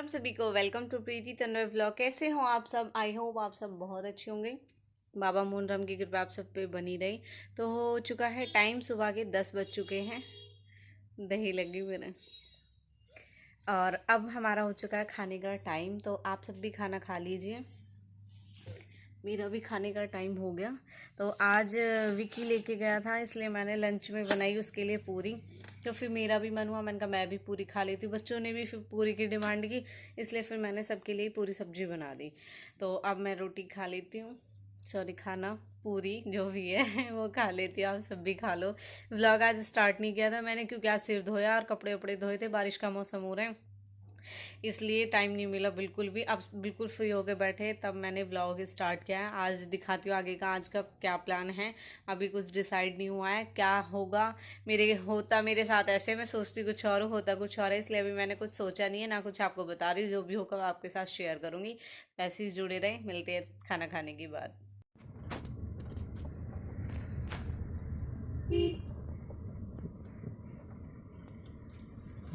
आप सभी को वेलकम टू प्रीति तन्वय व्लॉग। कैसे हो आप सब? आई होप आप सब बहुत अच्छे होंगे। बाबा मोहनराम की कृपा आप सब पे बनी रही। तो हो चुका है टाइम, सुबह के 10 बज चुके हैं। दही लगी मेरे। और अब हमारा हो चुका है खाने का टाइम, तो आप सब भी खाना खा लीजिए। मेरा भी खाने का टाइम हो गया। तो आज विकी लेके गया था, इसलिए मैंने लंच में बनाई उसके लिए पूरी। तो फिर मेरा भी मन हुआ, मैंने कहा मैं भी पूरी खा लेती हूँ। बच्चों ने भी फिर पूरी की डिमांड की, इसलिए फिर मैंने सबके लिए पूरी सब्जी बना दी। तो अब मैं रोटी खा लेती हूँ, सॉरी खाना, पूरी जो भी है वो खा लेती हूँ। आप सब भी खा लो। व्लॉग आज स्टार्ट नहीं किया था मैंने, क्योंकि आज सिर धोया और कपड़े वपड़े धोए थे। बारिश का मौसम हो रहा है, इसलिए टाइम नहीं मिला बिल्कुल भी। अब बिल्कुल फ्री होके बैठे तब मैंने ब्लॉग स्टार्ट किया है। आज दिखाती हूँ आगे का, आज का क्या प्लान है। अभी कुछ डिसाइड नहीं हुआ है क्या होगा। मेरे साथ ऐसे, मैं सोचती कुछ और होता कुछ और है, इसलिए अभी मैंने कुछ सोचा नहीं है ना कुछ आपको बता रही हूँ। जो भी होगा आपके साथ शेयर करूँगी। ऐसे ही जुड़े रहे, मिलते हैं खाना खाने के बाद।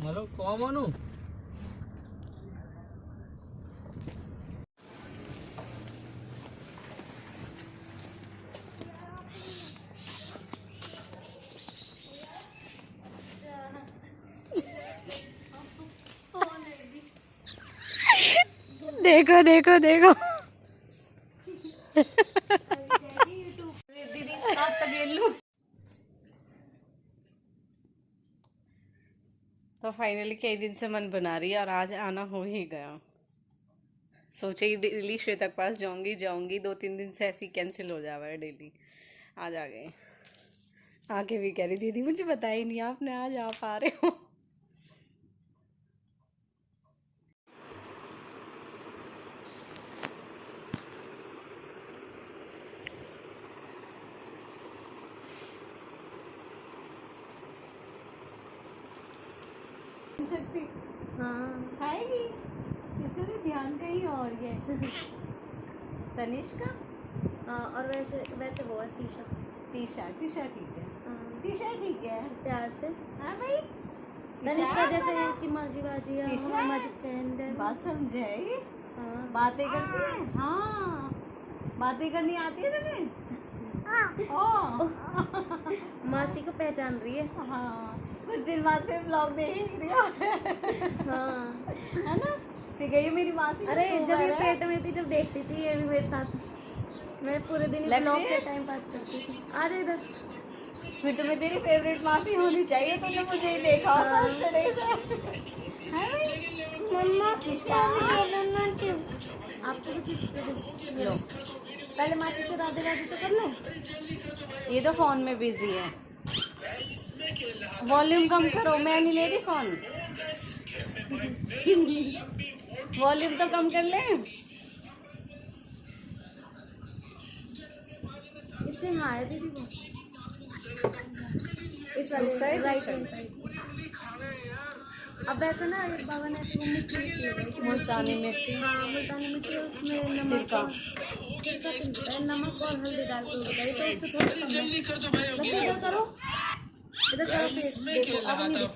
हेलो कौन मानू? देखो देखो देखो तो फाइनली कई दिन से मन बना रही है और आज आना हो ही गया। सोचे ही डेली श्वेता के पास जाऊंगी 2-3 दिन से ऐसे ही कैंसिल हो जा रहा है डेली। आज आ गए। आके भी कह रही दीदी मुझे बताया ही नहीं आपने, आज आप आ रहे हो। सकती हाँ खाएगी, इसका तो ध्यान कहीं और है। तनिष्का और वैसे वैसे वो है टी शर्ट ठीक है। टी शर्ट ठीक है प्यार से। हाँ भाई, तनिष्का जैसे है इसकी मर्जी बाजी है, टी-शर्ट? मर्जी पहन जाए। बात समझे? हाँ बातें करती है। हाँ बातें करनी आती है तुम्हें? ओ मासी को पहचान रही है। हाँ कुछ दिन बाद फिर ब्लॉग देख रही हो। हाँ है ना? ठीक है, ये मेरी मासी। अरे जब ये पेट में थी जब देखती थी ये भी मेरे साथ, मैं पूरे दिन ब्लॉग से टाइम पास करती थी। आ रहे इधर। फिर तुम्हें तेरी फेवरेट मासी होनी चाहिए, तुमने मुझे ही देखा होगा उस तरह से। है मम्मा आपको भी चिप्स दे दो। लो, पहले मासी से राधे राधे तो कर लो। ये तो फोन में बिजी है। वॉल्यूम कम करो, मैं नहीं ले रही फोन। वॉल्यूम तो कम कर ले। इससे हाँ है दीदी वो इस वाले राइट हैंड साइड। अब वैसे ना बाबा ने ऐसे वो मिट्टी मुल्तानी मिट्टी। हाँ मुल्तानी मिट्टी उसमें नमक नमक और हल्दी डाल के उड़ाई तो उससे थोड़ा कम है। इधर करो, इधर करो देखो अब नहीं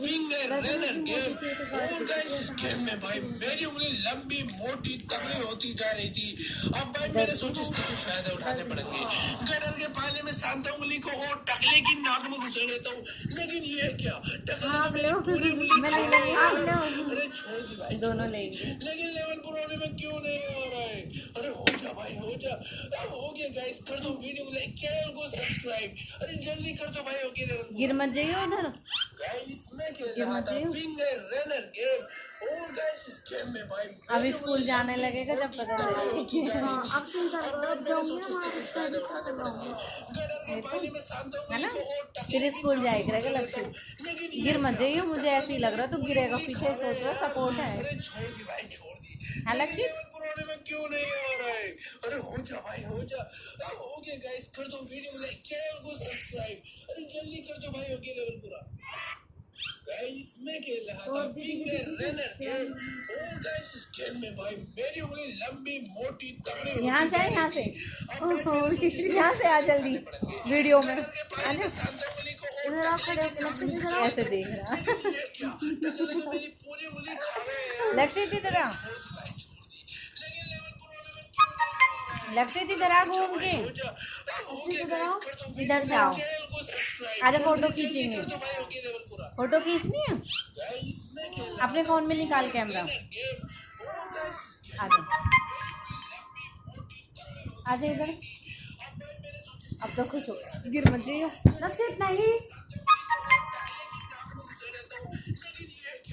में भाई मेरी उंगली लंबी मोटी तगड़ी होती जा रही थी। अब भाई मेरे सोचे इसके कुछ फायदे उठाने पड़ेंगे। गटर के पानी में शांत उंगली को और टकले की नाक में घुसे देता हूँ, लेकिन ये क्या टकले में पूरी उंगली अरे छोड़ दी भाई, दोनों लेंगे। लेकिन लेवल पुराने में क्यों नहीं हो रहा है? अरे हो जा भाई हो जा। अरे हो गया गाइस, कर दो वीडियो को लाइक, चैनल को सब्सक्राइब। अरे जल्दी कर दो भाई, हो गया लेवल। गिर मत जाइए उधर। गाइस मैं खेल रहा था फिंगर रनर गेम और गाइस इस गेम में भाई अभी स्कूल जाने लगेगा जब पता लगेगा। हाँ अब 3 साल बाद जाऊंगी है ना? फिर स्कूल जाएगा लक्ष्य। गिर मत जाइए, मुझे ऐसे ही लग रहा तो गिरेगा। पीछे सोच रहा सपोर्ट है। अरे छोड़ दी भाई छोड़ दी। है लक्ष्य? पुराने में क्यों नहीं आ रहा है? अरे हो जा भाई हो जा। अरे हो गया गाइस, कर दो वीडियो को लाइक, चैनल को सब्सक्राइब। अरे जल्दी कर दो भाई, हो गया लेवल पूरा। गाइस मैं खेल रहा था फिंगर रनर गेम और गाइस इस गेम में भाई मेरी उंगली लंबी मोटी तगड़ी होती यहाँ से यहाँ से आ जल्दी वीडियो में। इधर आप खड़े होकर ऐसे देख रहा। पूरी उंगली खा गए लक्षित इधर आ, लक्षित इधर आ घूम के, इधर से आओ, आजा फोटो खींचेंगे, फोटो खींचनी है, अपने फोन में निकाल कैमरा, आजा आजा इधर, अब तो खुश हो, गिर मत जाइए लक्षित, नहीं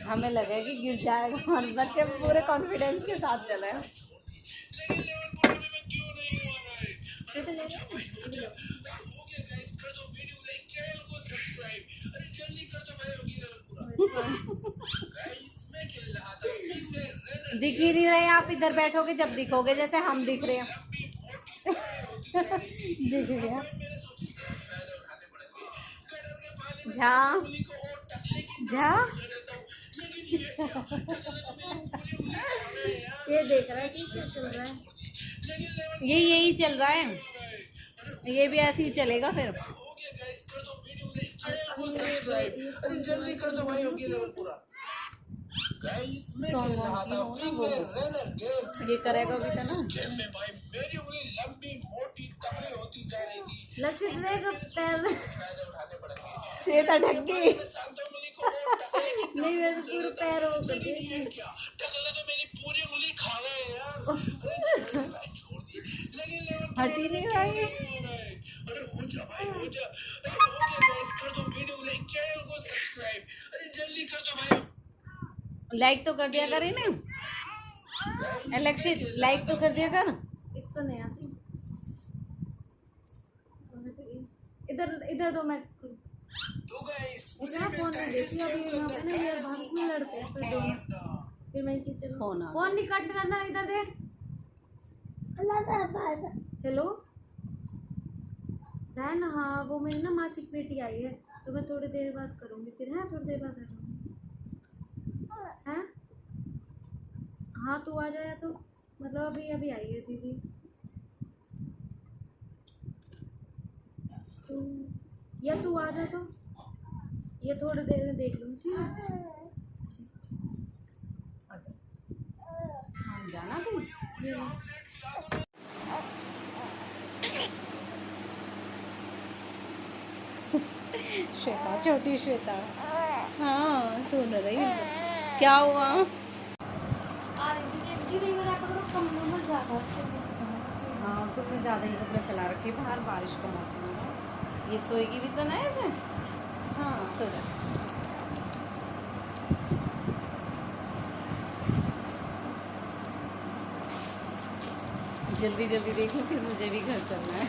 हमें लगा कि गिर जाएगा और बच्चे पूरे कॉन्फिडेंस के साथ चले हैं। दिख ही नहीं रहे आप, इधर बैठोगे जब दिखोगे, जैसे हम दिख रहे हैं। दिख गया झा झा ये देख रहा है कि क्या चल रहा है, ये यही चल रहा है, ये भी ऐसे ही चलेगा फिर। जल्दी कर दो भाई, होगी लेवल पूरा। ये करेगा भी था ना, मेरी उंगली लंबी मोटी तगड़ी होती जा रही थी। लक्षित रहेगा पैर उठाने पड़ेंगे। श्वेता ढक गई, नहीं मेरे पूरे पैर हो गए, टकला तो मेरी पूरी उंगली खा गए यार। छोड़ दी, लेकिन हट ही नहीं रहा है। अरे हो जा भाई, हो जा। अरे हो गया गाइस, कर दो वीडियो को लाइक, चैनल को सब्सक्राइब। अरे जल्दी कर दो भाई, लाइक तो कर दिया करे ना लक्षित, लाइक तो कर दिया कर, इसको नहीं आती, इधर इधर दो, मैं तो गाइस इसका फोन नहीं देती अभी, यहाँ पे ना यार भाग में लड़ते हैं फिर दोनों, फिर मैं किचन फोन नहीं कट करना, इधर दे, हेलो बहन, हाँ वो मेरी ना मासिक बेटी आई है, तो मैं थोड़ी देर बाद करूँगी फिर, है थोड़ी देर बाद आ जाऊँगी, हैं हाँ तू आ जाए, तो मतलब अभी अभी आई है दीदी, तू या तू आ जा, तो ये थोड़ी देर में देख लूँ, ठीक है आजा, हाँ जाना तुम, श्वेता, छोटी श्वेता, हाँ सुन रही हूँ, क्या हुआ, हाँ तो मैं ज़्यादा ही कपड़े फैला रखे बाहर, बारिश का मौसम है, ये सोएगी भी तो ना ऐसे, हाँ सो जा, जल्दी जल्दी देख लो, फिर मुझे भी घर चलना है।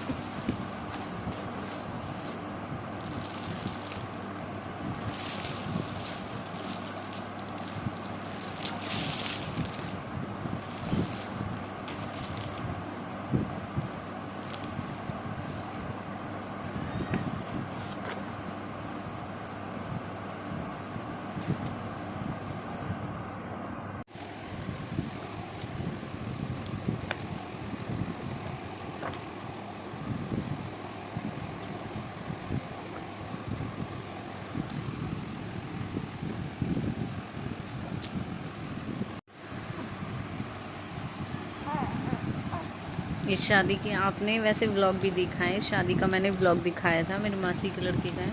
इस शादी की आपने वैसे व्लॉग भी देखा है, शादी का मैंने व्लॉग दिखाया था, मेरी मासी के लड़के का है।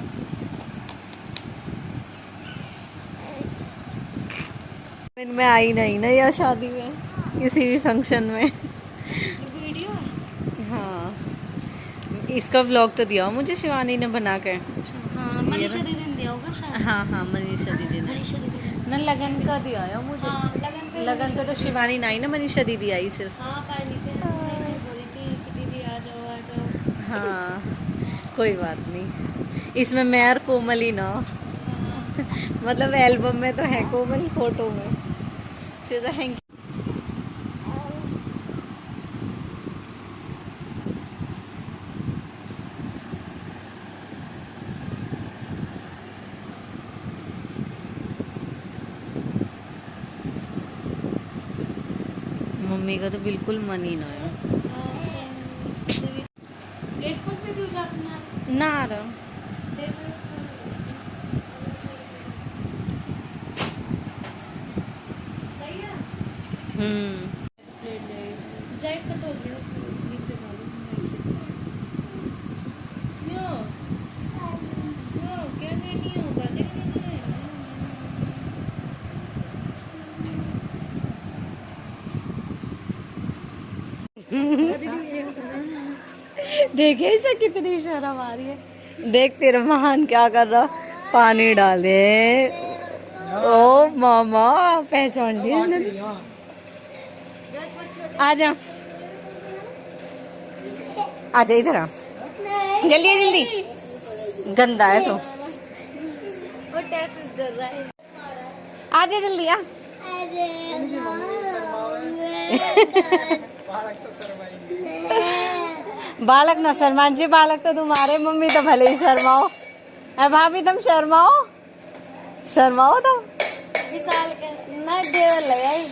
मैं आई नहीं ना यार शादी में, किसी भी फंक्शन में, वीडियो, हाँ इसका व्लॉग तो दिया मुझे शिवानी ने बना के, हाँ मनीषा दीदी ने दिया होगा शायद, हाँ हाँ मनीषा दीदी ने, मनीषा दीदी ना लगन का दिया है मुझे, हाँ लगन का तो शिवानी नहीं ना, मनीषा दीदी आई सिर्फ, हाँ पाई थे, बोली थी कि दीदी आ जाओ, हाँ कोई बात नहीं, इसमें मैं और कोमल ही ना, मतलब एल्बम में तो है कोमल, फोटो में सीधा है। मम्मी का तो बिल्कुल मन ही ना है, ना रहा सही है। प्लेट ले जाए कट हो गया उसको बीच से खा लो क्यों क्यों क्या नहीं हो बातें करने देखे इसे कितनी शर्म आ रही है। देख तेरा महान क्या कर रहा, पानी डाल दे। ओ मामा पहचान ली इसने। आजा आजा इधर आ, जल्दी जल्दी, गंदा है तो। वो टेस्ट डर रहा है। आजा जल्दी आ। बालक न शर्मान जी, बालक तो तुम्हारे, मम्मी तो भले ही शर्माओ। भाभी तुम शर्माओ, शर्माओ तुम। विशाल के ना देवर लगाई।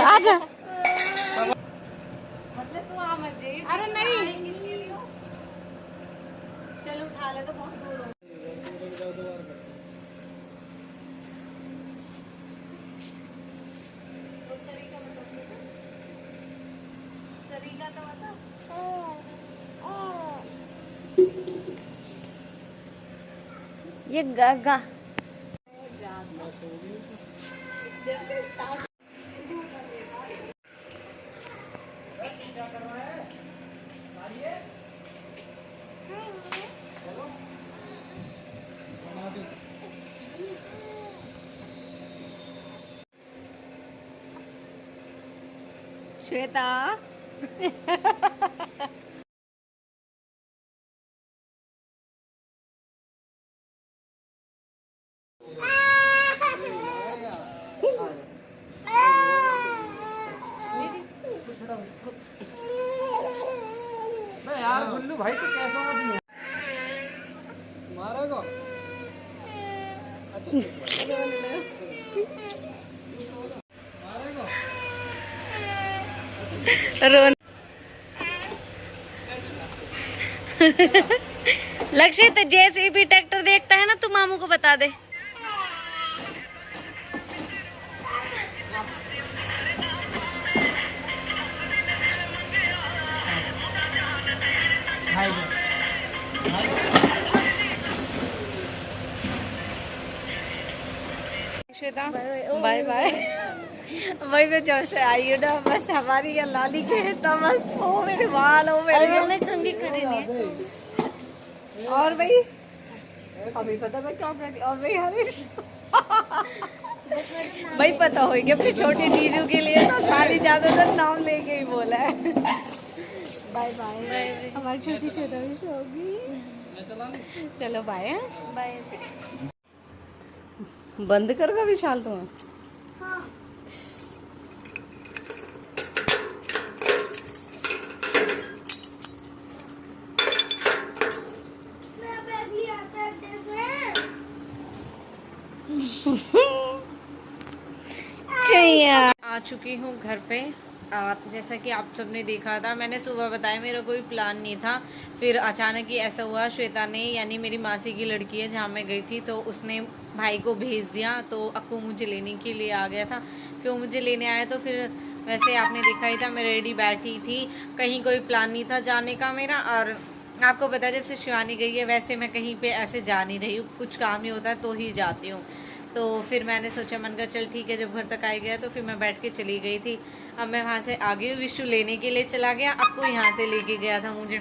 आजा। मतलब तू आ मत जाइए। अरे नहीं चल उठा ले तो बहुत दूर हो। तरीका तो बता। ये गा श्वेता यार गुल्लू भाई तो कैसा आदमी है मारेगा। रोन लक्ष्य तो जैसे भी ट्रैक्टर देखता है ना तू मामू को बता दे। Shweta bye bye. वही मैं जब से आई हूँ ना, बस हमारी ये लाली के है तो बस ओ मेरे बाल, ओ मेरे। मैंने कंघी खड़ी नहीं है। और भाई अभी पता मैं क्या कहती। और भाई हरीश भाई पता हो गया अपनी छोटी जीजू के लिए ना सारी ज्यादातर नाम लेके ही बोला है। Bye bye. हमारी छोटी श्वेता भी होगी। चलो बाय। बाय। बंद करोगा विशाल तुम्हें? हाँ। आ चुकी हूँ घर पे। और जैसा कि आप सबने देखा था, मैंने सुबह बताया मेरा कोई प्लान नहीं था। फिर अचानक ही ऐसा हुआ, श्वेता ने यानी मेरी मासी की लड़की है जहाँ मैं गई थी, तो उसने भाई को भेज दिया, तो अक्कू मुझे लेने के लिए आ गया था। फिर वो मुझे लेने आया, तो फिर वैसे आपने देखा ही था मैं रेडी बैठी थी, कहीं कोई प्लान नहीं था जाने का मेरा। और आपको पता है जब से शिवानी गई है वैसे मैं कहीं पे ऐसे जा नहीं रही हूँ, कुछ काम ही होता है तो ही जाती हूँ। तो फिर मैंने सोचा, मन का चल ठीक है, जब घर तक आ गया तो फिर मैं बैठ के चली गई थी। अब मैं वहाँ से आगे विशु लेने के लिए चला गया, आपको यहाँ से लेके गया था मुझे।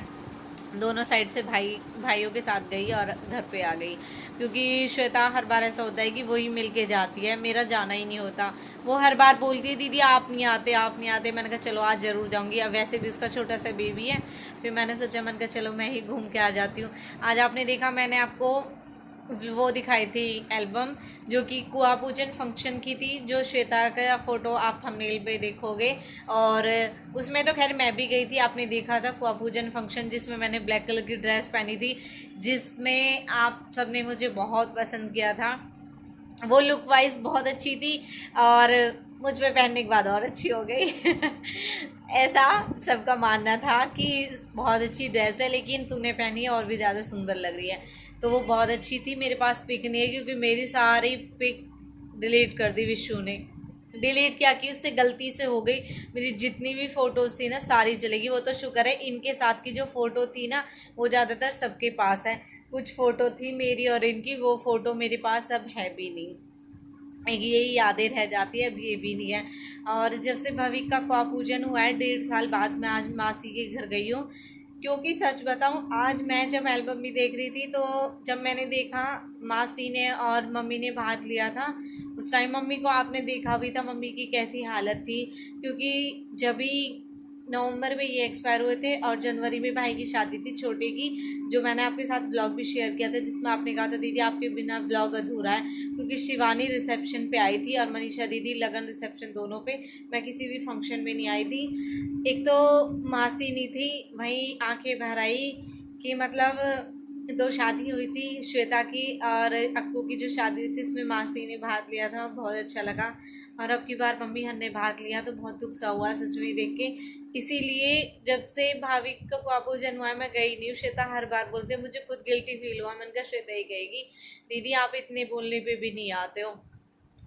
दोनों साइड से भाइयों के साथ गई और घर पे आ गई, क्योंकि श्वेता हर बार ऐसा होता है कि वही मिल के जाती है, मेरा जाना ही नहीं होता। वो हर बार बोलती है दीदी आप नहीं आते, आप नहीं आते। मैंने कहा चलो आज ज़रूर जाऊंगी। अब वैसे भी उसका छोटा सा बेबी है, फिर मैंने सोचा, मन का चलो मैं ही घूम के आ जाती हूँ। आज आपने देखा मैंने आपको वो दिखाई थी एल्बम, जो कि कुआ पूजन फंक्शन की थी, जो श्वेता का फ़ोटो आप थंबनेल पे देखोगे। और उसमें तो खैर मैं भी गई थी, आपने देखा था कुआ पूजन फंक्शन, जिसमें मैंने ब्लैक कलर की ड्रेस पहनी थी, जिसमें आप सबने मुझे बहुत पसंद किया था। वो लुक वाइज बहुत अच्छी थी और मुझ पे पहनने के बाद और अच्छी हो गई ऐसा सबका मानना था कि बहुत अच्छी ड्रेस है, लेकिन तूने पहनी है और भी ज़्यादा सुंदर लग रही है। तो वो बहुत अच्छी थी। मेरे पास पिक नहीं है क्योंकि मेरी सारी पिक डिलीट कर दी विशु ने, डिलीट क्या की, उससे गलती से हो गई। मेरी जितनी भी फ़ोटोज़ थी ना सारी चलेगी। वो तो शुक्र है इनके साथ की जो फ़ोटो थी ना वो ज़्यादातर सबके पास है। कुछ फ़ोटो थी मेरी और इनकी, वो फ़ोटो मेरे पास अब है भी नहीं। यही यादें रह जाती है, अब ये भी नहीं है। और जब से भविक का कुआं पूजन हुआ है 1.5 साल बाद, मैं आज मासी के घर गई हूँ। क्योंकि सच बताऊँ, आज मैं जब एल्बम भी देख रही थी तो जब मैंने देखा मासी ने और मम्मी ने भाग लिया था, उस टाइम मम्मी को आपने देखा भी था मम्मी की कैसी हालत थी। क्योंकि जब भी नवंबर में ये एक्सपायर हुए थे और जनवरी में भाई की शादी थी छोटे की, जो मैंने आपके साथ ब्लॉग भी शेयर किया था, जिसमें आपने कहा था दीदी आपके बिना ब्लॉग अधूरा है। क्योंकि शिवानी रिसेप्शन पे आई थी और मनीषा दीदी लगन रिसेप्शन, दोनों पे। मैं किसी भी फंक्शन में नहीं आई थी। एक तो मासी नहीं थी, वहीं आंखें भर आई कि मतलब 2 शादी हुई थी, श्वेता की और अक्कू की जो शादी हुई थी उसमें मासी ने भाग लिया था, बहुत अच्छा लगा। और अब की बार मम्मी हन ने भाग लिया तो बहुत दुख सा हुआ सच में देख के। इसीलिए जब से भाविक का कुआं पूजन हुआ है मैं गई नहीं हूँ। श्वेता हर बार बोलते हैं, मुझे खुद गिल्टी फील हुआ। मैंने कहा श्वेता ही कहेगी दीदी आप इतने बोलने पे भी नहीं आते हो,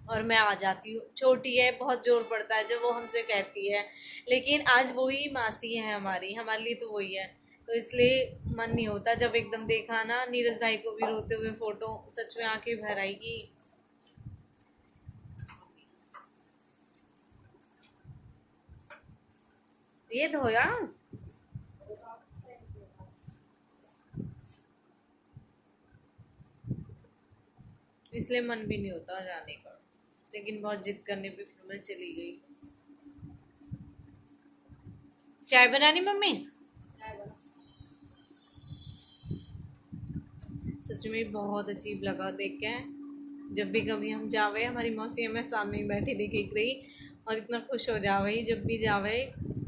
और मैं आ जाती हूँ। छोटी है, बहुत जोर पड़ता है जब वो हमसे कहती है, लेकिन आज वही मासी है हमारी, हमारे लिए तो वही है। तो इसलिए मन नहीं होता। जब एकदम देखा ना नीरज भाई को भी रोते हुए फ़ोटो, सच में आंखें भर आएगी। ये धोया इसलिए मन भी नहीं होता जाने का, लेकिन बहुत जिद करने पे फिर मैं चली गई। चाय बनानी मम्मी? सच में बहुत अजीब लगा देख के। जब भी कभी हम जावे, हमारी मौसी हमें सामने ही बैठी दिख रही और इतना खुश हो जावे जब भी जावे।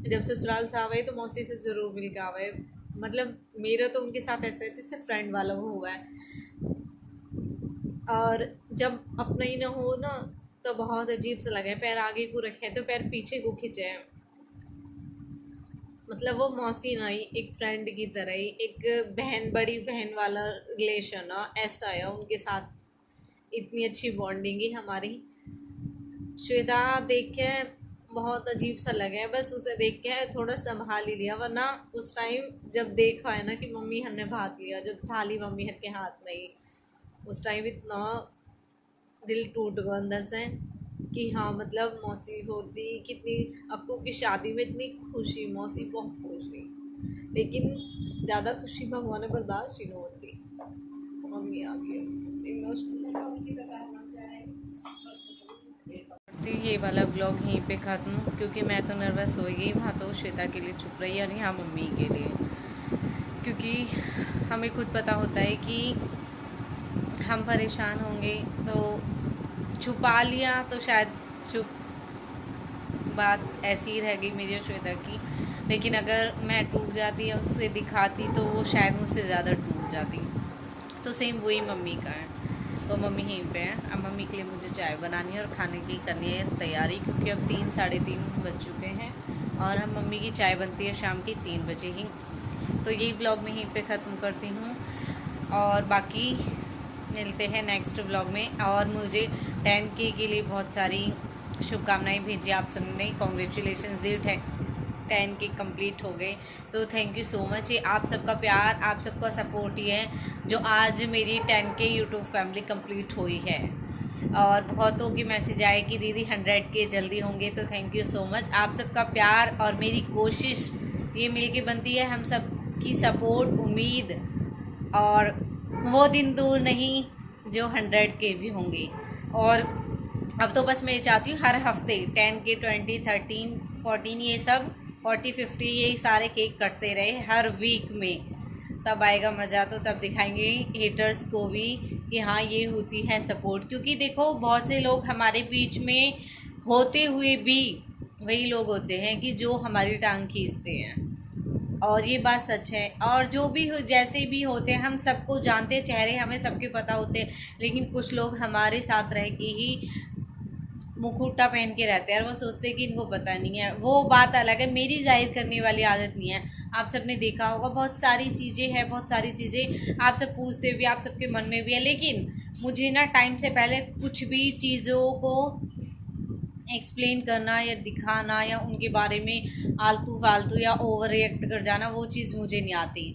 जब ससुराल से आवे तो मौसी से ज़रूर मिल के आवे। मतलब मेरा तो उनके साथ ऐसा है जैसे फ्रेंड वाला वो हुआ है। और जब अपना ही ना हो ना तो बहुत अजीब सा लगे। पैर आगे को रखे तो पैर पीछे को खिंचे। मतलब वो मौसी नहीं, एक फ्रेंड की तरह ही, एक बहन, बड़ी बहन वाला रिलेशन है, ऐसा है उनके साथ। इतनी अच्छी बॉन्डिंग है हमारी। श्वेता देख के बहुत अजीब सा लगे, बस उसे देख के थोड़ा संभाल ही लिया। वरना उस टाइम जब देखा है ना कि मम्मी हन ने भाग लिया, जब थाली मम्मी हन के हाथ में ही, उस टाइम इतना दिल टूट गया अंदर से कि हाँ मतलब मौसी होती कितनी। अक्कू की शादी में इतनी खुशी, मौसी बहुत खुश हुई, लेकिन ज़्यादा खुशी भगवान ने बर्दाश्त ही नहीं होती। मम्मी आ गई। ये वाला ब्लॉग यहीं पे ख़त्म, क्योंकि मैं तो नर्वस हो गई। वहाँ तो श्वेता के लिए चुप रही और यहाँ मम्मी के लिए, क्योंकि हमें खुद पता होता है कि हम परेशान होंगे तो छुपा लिया तो शायद चुप बात ऐसी ही रह गई मेरी और श्वेता की। लेकिन अगर मैं टूट जाती या उससे दिखाती तो वो शायद मुझसे ज़्यादा टूट जाती। तो सेम वही मम्मी का है। तो मम्मी यहीं पे है। अब मम्मी के लिए मुझे चाय बनानी है और खाने की करनी है तैयारी, क्योंकि अब 3 साढ़े 3 बज चुके हैं और हम मम्मी की चाय बनती है शाम की 3 बजे ही। तो यही ब्लॉग मैं यहीं पे ख़त्म करती हूँ और बाकी मिलते हैं नेक्स्ट ब्लॉग में। और मुझे 10K के लिए बहुत सारी शुभकामनाएँ भेजी आप सबने। कॉन्ग्रेचुलेशन जी, 10K कंप्लीट हो गए, तो थैंक यू सो मच। ये आप सबका प्यार, आप सबका सपोर्ट ही है जो आज मेरी 10K यूट्यूब फैमिली कंप्लीट हुई है। और बहुतों की मैसेज आए कि दीदी 100K जल्दी होंगे, तो थैंक यू सो मच। आप सबका प्यार और मेरी कोशिश ये मिलके बनती है, हम सब की सपोर्ट, उम्मीद, और वो दिन दूर नहीं जो 100K भी होंगे। और अब तो बस मैं चाहती हूँ हर हफ्ते 10K, 20, 13, 14 ये सब 40, 50 ये सारे केक कटते रहे हर वीक में। तब आएगा मज़ा, तो तब दिखाएंगे हेटर्स को भी कि हाँ ये होती है सपोर्ट। क्योंकि देखो बहुत से लोग हमारे बीच में होते हुए भी वही लोग होते हैं कि जो हमारी टांग खींचते हैं, और ये बात सच है। और जो भी हो, जैसे भी होते हैं, हम सबको जानते, चेहरे हमें सबके पता होते हैं, लेकिन कुछ लोग हमारे साथ रह के ही मुखौटा पहन के रहते हैं और वो सोचते हैं कि इनको पता नहीं है। वो बात अलग है, मेरी जाहिर करने वाली आदत नहीं है। आप सब ने देखा होगा बहुत सारी चीज़ें हैं, बहुत सारी चीज़ें आप सब पूछते भी, आप सबके मन में भी है, लेकिन मुझे ना टाइम से पहले कुछ भी चीज़ों को एक्सप्लेन करना या दिखाना या उनके बारे में आलतू फालतू या ओवर रिएक्ट कर जाना, वो चीज़ मुझे नहीं आती।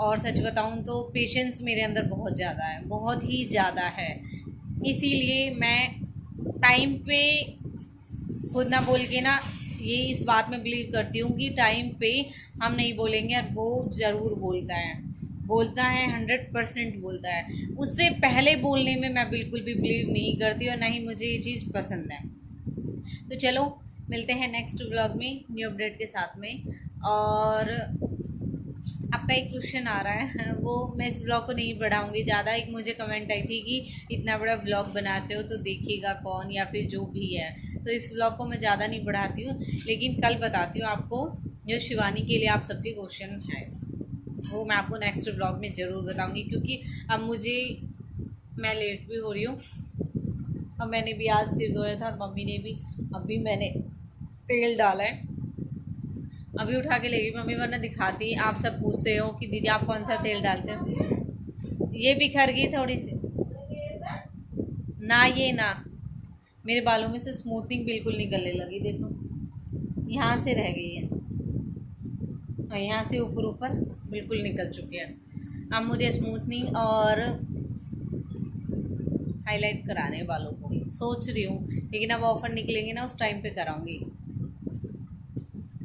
और सच बताऊं तो पेशेंस मेरे अंदर बहुत ज़्यादा है, बहुत ही ज़्यादा है। इसीलिए मैं टाइम पे खुद ना बोल के ना, ये इस बात में बिलीव करती हूँ कि टाइम पे हम नहीं बोलेंगे और वो ज़रूर बोलता है, 100% बोलता है। उससे पहले बोलने में मैं बिल्कुल भी बिलीव नहीं करती और ना ही मुझे ये चीज़ पसंद है। तो चलो मिलते हैं नेक्स्ट व्लॉग में न्यू अपडेट के साथ में। और आपका एक क्वेश्चन आ रहा है, वो मैं इस व्लॉग को नहीं बढ़ाऊंगी ज़्यादा। एक मुझे कमेंट आई थी कि इतना बड़ा व्लॉग बनाते हो तो देखेगा कौन, या फिर जो भी है। तो इस व्लॉग को मैं ज़्यादा नहीं बढ़ाती हूँ, लेकिन कल बताती हूँ आपको जो शिवानी के लिए आप सबके क्वेश्चन हैं, वो मैं आपको नेक्स्ट व्लॉग में ज़रूर बताऊँगी। क्योंकि अब मैं लेट भी हो रही हूँ, और मैंने भी आज सिर धोया था और मम्मी ने भी। अभी मैंने तेल डाला है, अभी उठा के लेगी मम्मी, वरना दिखाती। आप सब पूछते हो कि दीदी आप कौन सा तेल डालते हो। ये बिखर गई थोड़ी सी ना, ये ना, मेरे बालों में से स्मूथनिंग बिल्कुल निकलने लगी। देखो यहाँ से रह गई है और यहाँ से ऊपर बिल्कुल निकल चुके हैं। अब मुझे स्मूथनिंग और हाईलाइट कराने बालों को सोच रही हूँ, लेकिन अब ऑफ़र निकलेंगे ना, उस टाइम पे कराऊंगी।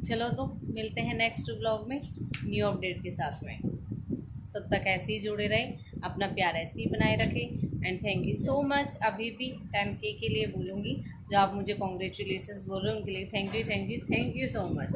चलो तो मिलते हैं नेक्स्ट व्लॉग में न्यू अपडेट के साथ में। तब तक ऐसे ही जुड़े रहे, अपना प्यार ऐसे ही बनाए रखें। And thank you so much. अभी भी 10K के लिए बोलूँगी, जो आप मुझे कॉन्ग्रेचुलेशंस बोल रहे हो उनके लिए थैंक यू सो मच।